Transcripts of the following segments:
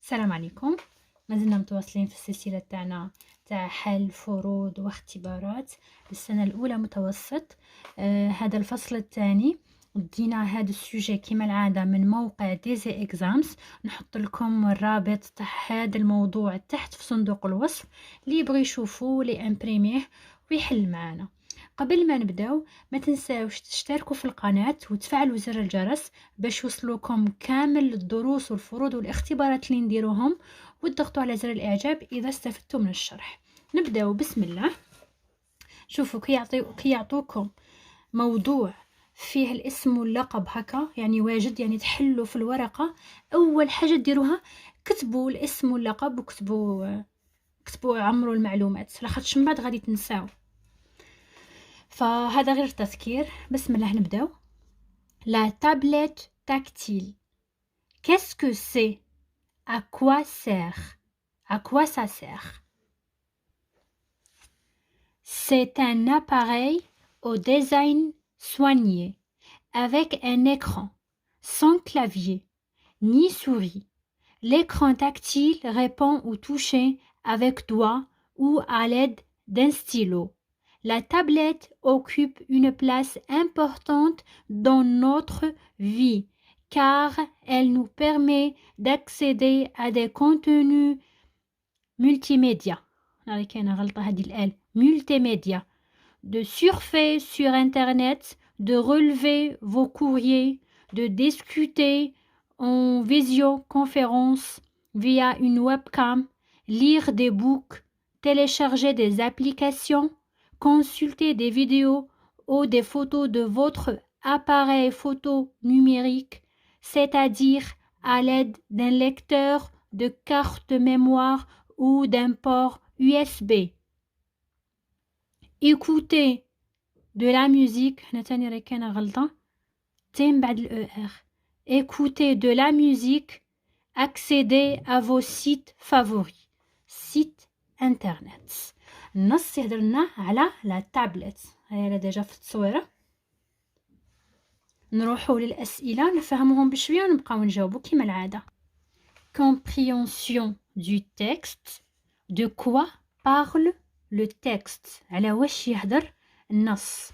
السلام عليكم. مازلنا متواصلين في السلسلة تاعنا تاع حل فروض واختبارات للسنة الأولى متوسط. هذا الفصل الثاني دينا هذا السوجي كما العادة من موقع ديزي اكزامز. نحط لكم الرابط تاع هذا الموضوع تحت في صندوق الوصف اللي يبغي يشوفوه لي امبريميه ويحل معنا. قبل ما نبداو ما تنساوش تشتركوا في القناة وتفعلوا زر الجرس باش يوصلوكم كامل الدروس والفروض والاختبارات اللي نديروهم، وتضغطوا على زر الاعجاب اذا استفدتوا من الشرح. نبداو بسم الله. شوفوا كي يعطوكم موضوع فيه الاسم واللقب هكا يعني واجد، يعني تحلوا في الورقة اول حاجة ديروها كتبوا الاسم واللقب وكتبوا عمروا المعلومات لاخاطش من بعد غادي تنساو. فهذا غير تذكير. بسم الله نبداو. La tablette tactile. Qu'est-ce que c'est? À quoi sert? À quoi ça sert? C'est un appareil au design soigné, avec un écran, sans clavier, ni souris. L'écran tactile répond au toucher avec doigt ou à l'aide d'un stylo. La tablette occupe une place importante dans notre vie car elle nous permet d'accéder à des contenus multimédia. Multimédia. De surfer sur Internet, de relever vos courriers, de discuter en visioconférence via une webcam, lire des books, télécharger des applications, consulter des vidéos ou des photos de votre appareil photo numérique, c'est-à-dire à l'aide d'un lecteur de carte mémoire ou d'un port USB. Écouter de la musique. Écouter de la musique. Accéder à vos sites favoris. Sites internet. النص يهدرنا على لا تابلت. هاي ديجا في التصويرة. نروحوا للأسئلة نفهمهم بشوية ونبقاو نجاوبوا كما العادة. Compréhension du texte. De quoi parle le texte؟ على واش يهدر النص.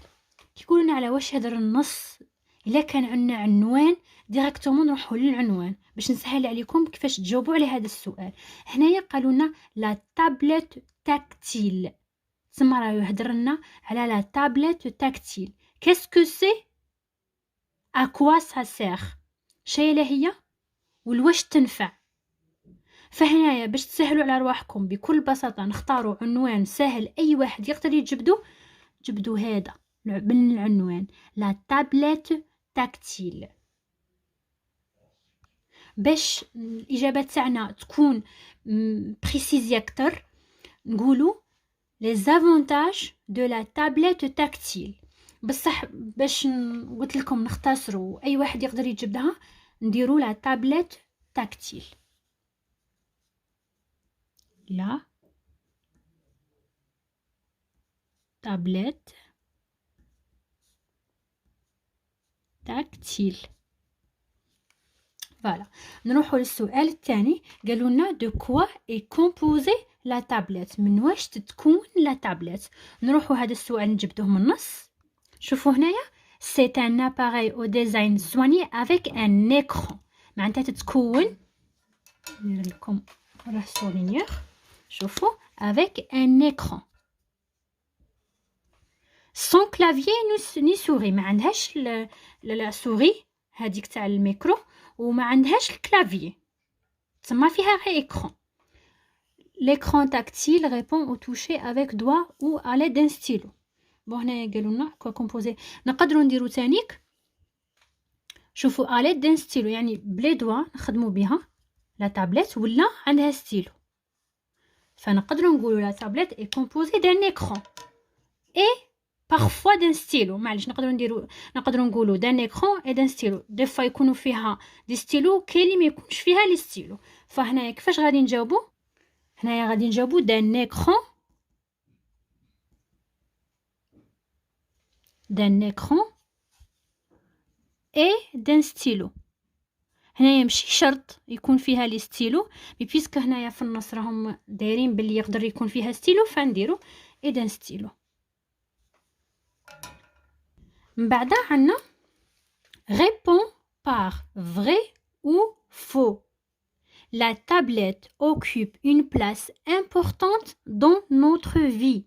كيقولنا على واش يهدر النص، إلا كان عندنا عنوان ديريكتومون نروحوا للعنوان باش نسهل عليكم كيفاش تجاوبوا على هذا السؤال. هنايا قالوا لنا لا تابلت تاكتيل، تسمى راه يهدر لنا على لا تابلت تاكتيل. كاسكو سي؟ ا كوا سا سير؟ شي هي والواش تنفع. فهنايا باش تسهلوا على رواحكم بكل بساطه نختاروا عنوان سهل اي واحد يقدر جبدوا هذا من العنوان لا تابلت تاكتيل. باش الاجابه تاعنا تكون بريسيزي اكثر نقولوا les avantages de la tablette tactile. بصح باش قلت لكم نختصروا اي واحد يقدر يجبدها نديروا لا تابلت تاكتيل. لا تابلت تاكتيل. فوالا نروحوا للسؤال الثاني. قالوا لنا دو كوا اي كومبوزي لا تابلت، من واش تتكون لا تابلت. نروحوا هذا السؤال نجبدوه من النص. شوفوا هنايا سي ان اباري او ديزاين سواني افيك ان ايكران، معناتها تتكون ندير لكم راه سولينير. شوفوا افيك ان ايكران سون كلافيي ني سوري، ما عندهاش لا سوري هذيك تاع الميكرو وما عندهاش الكلافيي، تسمى فيها غير ايكران. l'écran tactile répond au toucher avec doigt ou à l'aide d'un stylo. بون هنايا قالوا لنا كوا كومبوزي نقدروا نديروا تانيك. شوفوا à l'aide d'un stylo يعني بلي دوا نخدموا بها لا تابلت ولا عندها ستيلو، فنقدروا نقولوا لا تابلت est composée d'un écran et parfois d'un stylo. معليش نقدروا نقولوا d'un écran et d'un stylo. دي فوا يكونوا فيها دي ستيلو كاين اللي ما يكونش فيها لي ستيلو. فهنايا كيفاش غادي نجاوبوا؟ هنايا غادي نجاوبوا d'un écran et d'un stylo. هنايا ماشي شرط يكون فيها لي ستيلو، مي بيسك هنايا في النص راهم دايرين باللي يقدر يكون فيها ستيلو فنديرو اذا ستيلو. من بعد عندنا répond par vrai ou faux. La tablette occupe une place importante dans notre vie.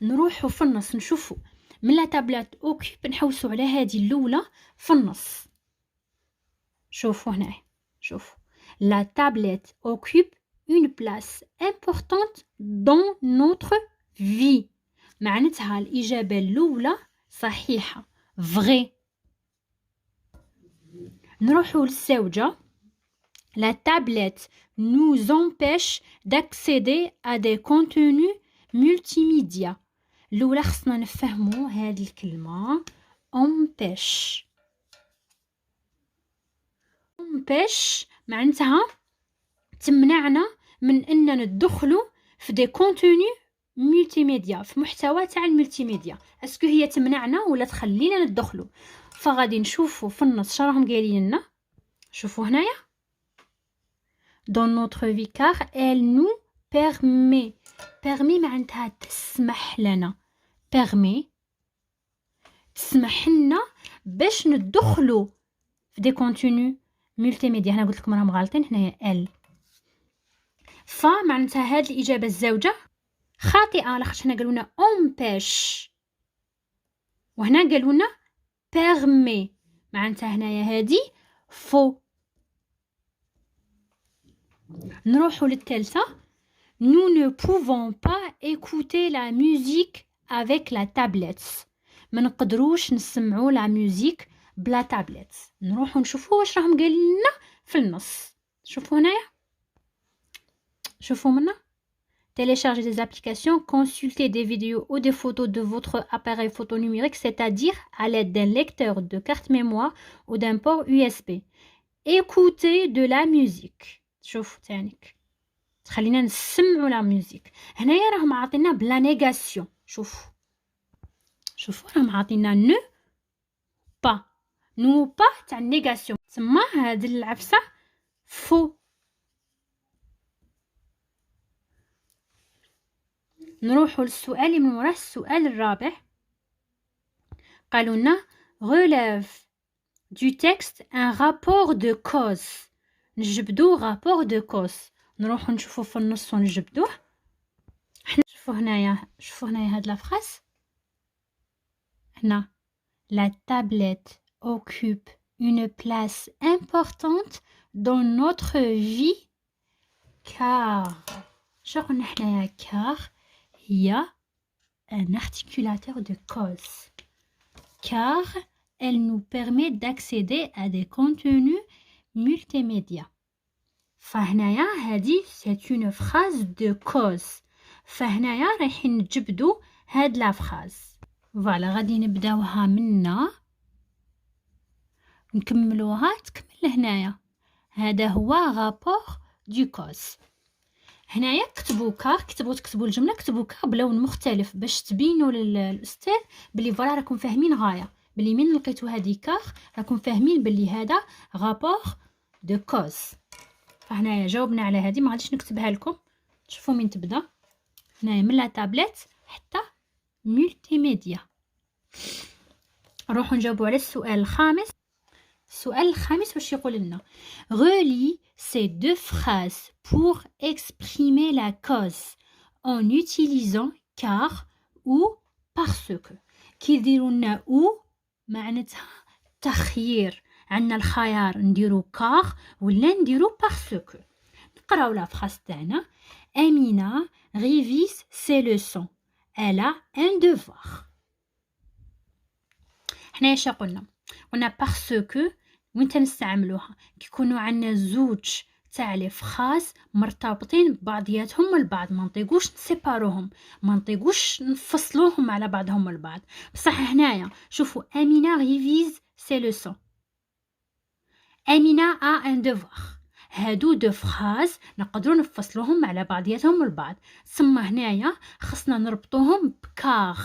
نروحوا في النص نشوفوا من لا تابلت اوكيب نحوسوا على هذه الاولى في النص. شوفوا هنا، شوفوا لا تابلت occupe une place importante dans notre vie. معناتها الاجابه الاولى صحيحه vrai. نروحوا للزوجه. La tablette nous empêche d'accéder à des contenus multimédia. الأولى خصنا نفهمو هذه الكلمة empêche. empêche معناتها تمنعنا من أننا ندخلو في دي كونتوني ملتيميديا، في محتوى تاع الملتيميديا. اسكو هي تمنعنا ولا تخلينا ندخلو؟ فغادي نشوفو في النص شراهم قايلين لنا. شوفوا هنايا dans notre vie car elle nous permet. permet معناتها تسمح لنا. permet تسمح لنا باش ندخلو في دي كونتوني ملتيميديا. هنا قلت لكم راهم غالطين هنايا ال. فمعناتها هاد الاجابه الزوجه خاطئه، لاخاطش هنا قالوا لنا امبيش وهنا قالوا لنا بيرمي، معناتها هنايا هادي فو. نروحوا للثالثه. Nous ne pouvons pas écouter la musique avec la tablette. ما نقدروش نسمعوا لا ميوزيك بلا تابلت. نروحوا نشوفوا واش راهم قايلين لنا في النص. شوفوا هنايا، شوفوا منا. Télécharger des applications, consulter des vidéos ou des photos de votre appareil photo numérique, c'est-à-dire à l'aide d'un lecteur de carte mémoire ou d'un port USB. Écouter de la musique. شوفوا تانيك خلينا نسمعوا لا ميوزيك. هنايا راهم عاطينا بلا نيغاسيون. شوفوا راهم عاطينا نو با. نو با تاع نيغاسيون، تما هاد العفسه فو. نروحوا للسؤال اللي من وراه، السؤال الرابع. قالوا لنا relève du texte un rapport de cause. نجبدو rapport de cause. نروحوا نشوفوا في النص ونجبدوه. حنا شوفوا هنايا هاد لا فراس هنا. La tablette occupe une place importante dans notre vie car. شو قلنا حنايا car هي un articulateur de cause car elle nous permet d'accéder à des contenus multimédia. فهنايا هذه c'est une phrase de cause. فهنايا رايحين نجبدو هاد لا فراز. فوالا غادي نبداوها منا نكملوها. تكمل هنايا هذا هو rapport du cause. هنايا كتبوا كار، تكتبوا الجمله كتبوا كار بلون مختلف باش تبينوا للاستاذ بلي فوالا راكم فاهمين غايه، بلي من لقيتوا هذه كار راكم فاهمين بلي هذا rapport de cause. فهنايا جاوبنا على هذه، ما غاديش نكتبها لكم. شوفوا من تبدا هنايا من لا تابلت حتى ملتيميديا. نروحوا نجاوبوا على السؤال الخامس. السؤال الخامس واش يقول لنا؟ relie ces deux phrases pour exprimer la cause en utilisant car ou parce que. كيديروا لنا او معناتها تخيير. عندنا الخيار نديرو كار ولا نديرو باسكو. نقراو لا فراس تاعنا. امينه ريفيس سي لوسون elle a un devoir. حنايا شا قلنا باسكو وين تنستعملوها كيكونوا عندنا زوج تاع لي فراس مرتبطين ببعضياتهم البعض، ما نطيقوش نسيباروهم، ما نطيقوش نفصلوهم على بعضهم البعض. بصح هنايا شوفوا امينه ريفيز سي لوسون، امينه ا ان devoir. هادو دو فراز نقدروا نفصلوهم على بعضياتهم البعض. ثم هنايا خصنا نربطوهم بكار.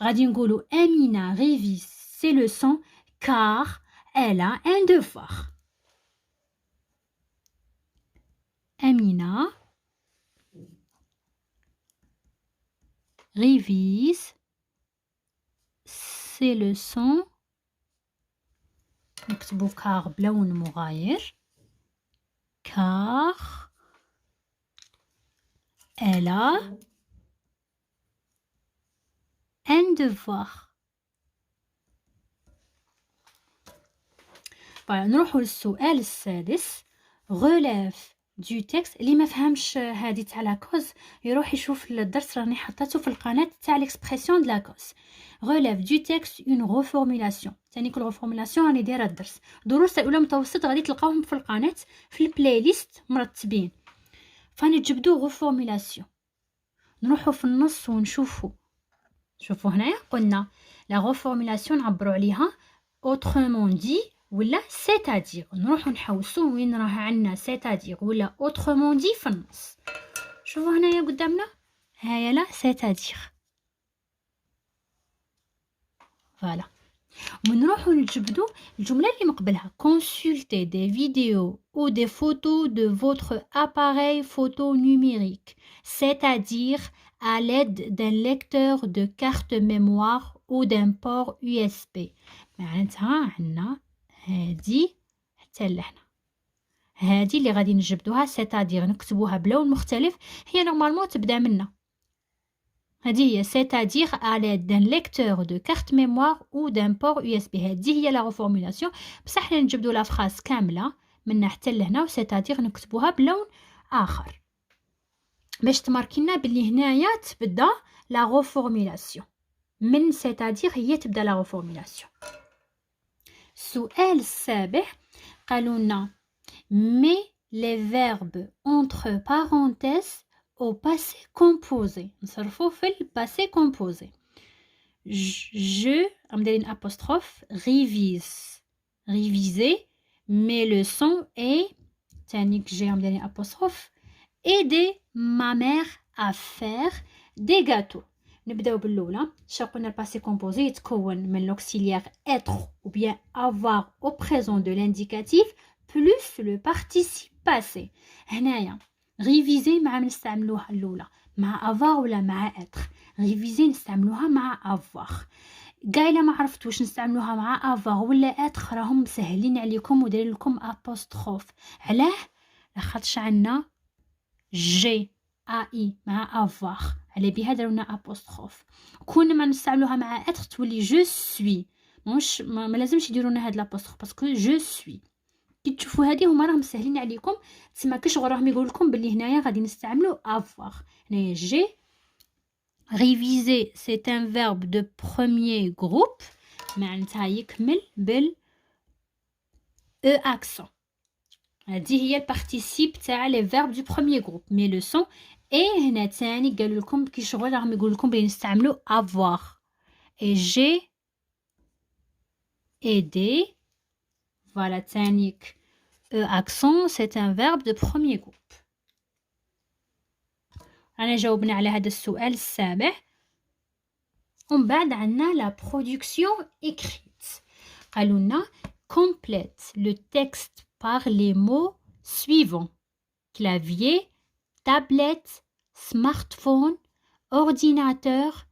غادي نقولوا امينه ريفيز سي لوسون car elle a un devoir. révise ces leçons. نكتبو car بلون مغاير. car elle a un devoir. نروحو للسؤال السادس. relève du texte. اللي ما فهمش هذه تاع لاكوز يروح يشوف الدرس راني حطيته في القناه تاع l'expression de la cause. relève du texte une reformulation. ثاني كل reformulation راني دايره الدرس. دروس الاولى متوسط غادي تلقاوهم في القناه في البلاي ليست مرتبين. فنجبدو reformulation. نروحو في النص ونشوفو. شوفوا هنايا قلنا لا reformulation نعبروا عليها autrement dit ولا c'est-à-dire. نروحو نحوسو وين راه عندنا c'est-à-dire ولا autrement dit في النص. شوفوا هنايا قدامنا هاي لا c'est-à-dire. فوالا. ونروحو نجبدو الجملة اللي مقبلها. consultez des vidéos ou des photos de votre appareil photo numérique, c'est-à-dire à l'aide d'un lecteur de carte mémoire ou d'un port USB. معناتها عندنا هادي حتى لهنا. هادي اللي غادي نجبدوها c'est-à-dire نكتبوها بلون مختلف. هي نورمالمون تبدا منا. هذه هي c'est-à-dire à l'aide d'un lecteur de carte mémoire ou d'un port USB. هذه هي لا reformulation. بصح حنا نجبدو لا فراس كامله من حتى لهنا و c'est-à-dire نكتبوها بلون اخر باش تماركينا باللي هنايا تبدا لا reformulation. من c'est-à-dire هي تبدا لا reformulation. السؤال السابع قالوا لنا mais les verbes entre parenthèses au passé composé. نصرفو في الباسي composé. je عمدالين apostrophe révise réviser mes leçons et تانيك j'ai عمدالين apostrophe aider ma mère à faire des gâteaux. نبداو بالأولى. شا قلنا الباسي composé يتكون من l'auxiliaire être ou bien avoir au présent de l'indicatif plus le participe passé. هنايا réviser مع نستعملوها الأولى مع avoir ولا مع être. réviser نستعملوها مع avoir. قايله ما عرفتوش نستعملوها مع avoir ولا être راهم مسهلين عليكم ودايرين لكم apostrophe. علاه؟ لاخاطش عندنا جي اي مع avoir على بها دارونا apostrophe. كون ما نستعملوها مع être تولي je suis. مش ما لازمش يديروا لنا هاد l'apostrophe باسكو je suis. كي تشوفوا هذه هما راهم مسهلين عليكم. تسمى كي شغل راهم يقول لكم باللي هنايا غادي نستعملوا avoir. هنايا جي réviser c'est un verbe de premier groupe معناتها يكمل بال e accent. هذه هي البارتيسيب تاع لي فيرب دو بروميير جروب مي لوسون. اي هنا ثاني قالوا لكم كي شغل راهم يقول لكم بلي نستعملوا avoir. et j'ai aidé. Voilà, تانيك accent c'est un verbe de premier groupe. أنا جاوبنا على هذا السؤال السابع. ومن بعد عندنا la production écrite. قالوا لنا complète le texte par les mots suivants: clavier, tablette, smartphone, ordinateur,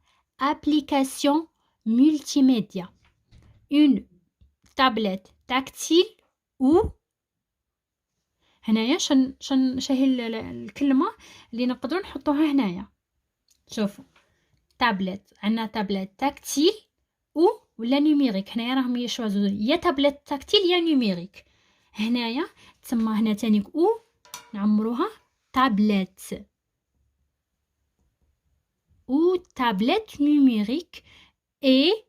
application multimédia. Une tablette tactile ou هنايا شهي الكلمة اللي نقدروا نحطوها هنايا. شوفوا تابلت عندنا تابلت تاكتيل ولا نيميريك. هنايا راهم يشوازو يا تابلت تاكتيل يا نيميريك. هنايا تسمى هنا تانيك او نعمروها تابلت ou tablette numérique. et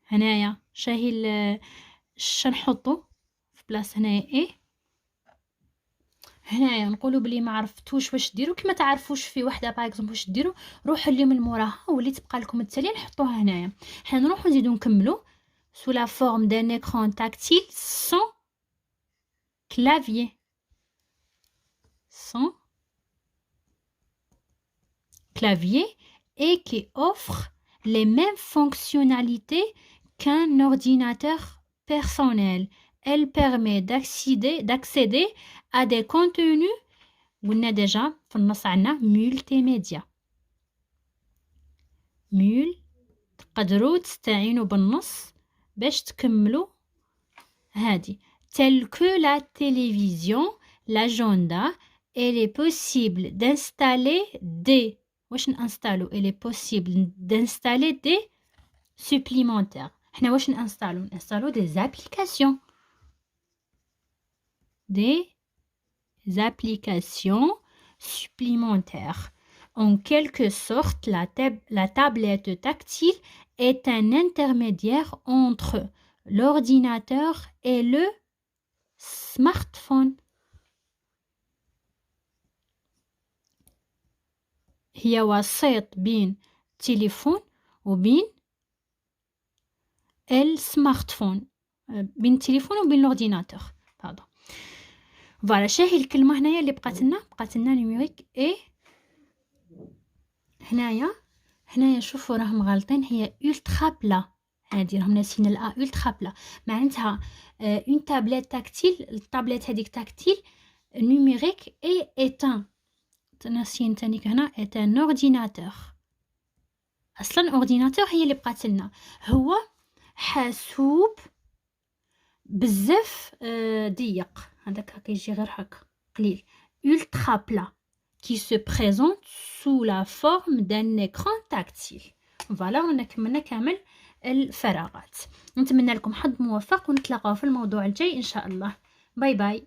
هنايا شاهي شنحطو في بلاصه هنايا ايه. هنايا نقولوا بلي ما عرفتوش واش ديروا. كما تعرفوش في وحده باغ اكزومبل واش ديروا روحوا اللي من موراها واللي تبقى لكم التاليه نحطوها هنايا. حنا نروحوا نزيدو نكملوا sous la forme d'un écran tactile sans clavier. sans clavier et qui offre les mêmes fonctionnalités qu'un ordinateur personnel. Elle permet d'accéder à des contenus قلنا ديجا في النص عندنا مولتي ميديا. مول تقدروا تستعينوا بالنص باش تكملوا هادي. tel que la télévision, l'agenda, il est possible d'installer des واش نانستالو il est possible d'installer des supplémentaires. حنا واش نانستالو des applications supplémentaires. En quelque sorte, la tablette tactile est un intermédiaire entre l'ordinateur et le smartphone. هي وسيط بين التليفون وبين السمارتفون، بين التليفون وبين الاورديناتور. هذا فوالا. شاهي الكلمه هنايا اللي بقات لنا نيميريك اي. هنايا شوفوا راهم غالطين، هي ultra بلا، هادي راهم ناسين الا ultra بلا، معناتها اون تابلت تاكتيل. التابلت هذيك تاكتيل نيميريك اي ايتان، ناسين تانيك هنا ايتان اورديناتور. اصلا اورديناتور هي اللي بقات لنا، هو حاسوب بزاف ضيق، هذاك هكا يجي غير هكا قليل. ultra plat qui se présente sous la forme d'un écran tactile. فوالا، رانا كملنا كامل الفراغات. نتمنى لكم حظ موفق ونتلاقاو في الموضوع الجاي ان شاء الله. باي باي.